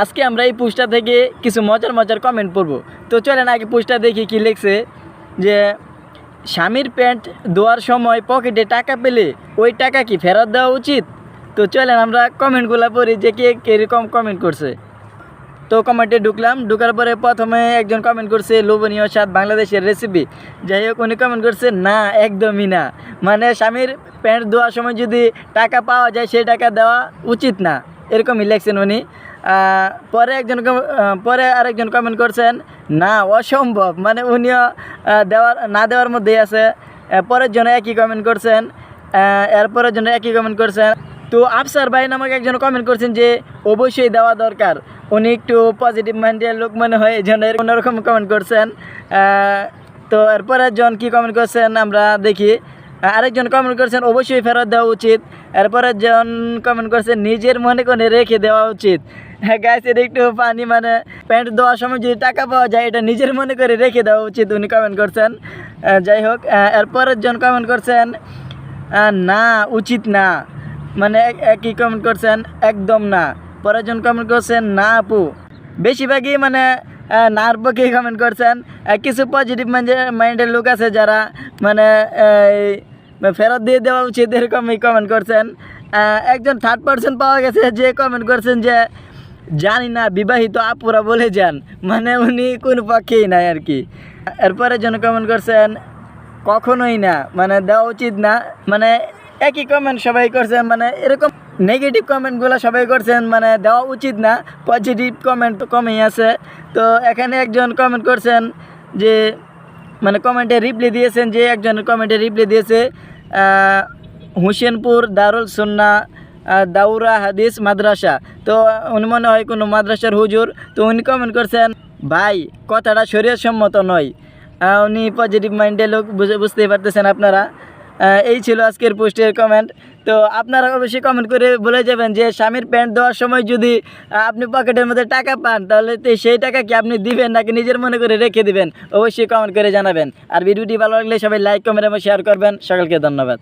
আজকে আমরা এই পোস্টটা থেকে কিছু মজার মজার কমেন্ট পড়ব। তো চলেন আগে পোস্টটা দেখি কি লিখছে, যে স্বামীর প্যান্ট ধোয়ার সময় পকেটে টাকা পেলে ওই টাকা কি ফেরত দেওয়া উচিত? তো চলেন আমরা কমেন্টগুলো পড়ি যে কে কীরকম কমেন্ট করছে। তো কমেন্টে ঢুকার পরে প্রথমে একজন কমেন্ট করছে লোভনীয় স্বাদ বাংলাদেশের রেসিপি। যাই হোক, উনি কমেন্ট করছে না, একদমই না, মানে স্বামীর প্যান্ট ধোয়ার সময় যদি টাকা পাওয়া যায় সেই টাকা দেওয়া উচিত না, এরকমই লিখছেন উনি। পরে আরেকজন কমেন্ট করছেন না, অসম্ভব, মানে উনিও না দেওয়ার মধ্যেই আছে। পরের জন্য একই কমেন্ট করছেন, এরপরের জন্য একই কমেন্ট করছেন। তো আফসার ভাই নামক একজন কমেন্ট করছেন যে অবশ্যই দেওয়া দরকার, উনি একটু পজিটিভ মাইন্ডের লোক মনে হয়, এই জন্য অন্যরকম কমেন্ট করছেন। তো এরপরের জন কী কমেন্ট করছেন আমরা দেখি। আরেকজন কমেন্ট করছেন অবশ্যই ফেরত দেওয়া উচিত। এরপরের জন কমেন্ট করছেন নিজের মনে করে রেখে দেওয়া উচিত। হ্যাঁ গাইস, এটা একটু পানি, মানে প্যান্ট দেওয়ার সময় যদি টাকা পাওয়া যায় এটা নিজের মনে করে রেখে দেওয়া উচিত, উনি কমেন্ট করছেন। যাই হোক, এরপরের জন কমেন্ট করছেন না, উচিত না, মানে একই কমেন্ট করছেন একদম না। পরের জন কমেন্ট করছেন না আপু, বেশিরভাগই মানে নার পক্ষে কমেন্ট করছেন। কিছু পজিটিভ মাইন্ডের লোক আছে যারা মানে ফেরত দিয়ে দেওয়া উচিত এরকমই কমেন্ট করছেন। একজন থার্ড পার্সন পাওয়া গেছে যে কমেন্ট করছেন যে জানি না, বিবাহিত আপুরা বলে যান, মানে উনি কোন পক্ষেই নাই আর কি। এরপরে জন কমেন্ট করছেন কখনোই না, মানে দেওয়া উচিত না, মানে একই কমেন্ট সবাই করছেন, মানে এরকম নেগেটিভ কমেন্টগুলো সবাই করছেন, মানে দেওয়া উচিত না। পজিটিভ কমেন্ট কমই আছে। তো এখানে একজন কমেন্ট করছেন যে মানে কমেন্টে রিপ্লাই দিয়েছেন, যে একজনের কমেন্টে রিপ্লাই দিয়েছে হোসেনপুর দারুল সুন্নাহ দাউরা হাদিস মাদ্রাসা। তো উনি মনে হয় কোনো মাদ্রাসার হুজুর। তো উনি কমেন্ট করছেন ভাই কথাটা শরীয়তসম্মত নয়। উনি পজিটিভ মাইন্ডের লোক, বুঝতেই পারতেছেন আপনারা। এই ছিল আজকের পোস্টের কমেন্ট। তো আপনারা অবশ্যই কমেন্ট করে বলে যাবেন যে স্বামীর প্যান্ট দেওয়ার সময় যদি আপনি পকেটের মধ্যে টাকা পান তাহলে সেই টাকা কি আপনি দিবেন নাকি নিজের মনে করে রেখে দিবেন? অবশ্যই কমেন্ট করে জানাবেন। আর ভিডিওটি ভালো লাগলে সবাই লাইক, কমেন্ট এবং শেয়ার করবেন। সকলকে ধন্যবাদ।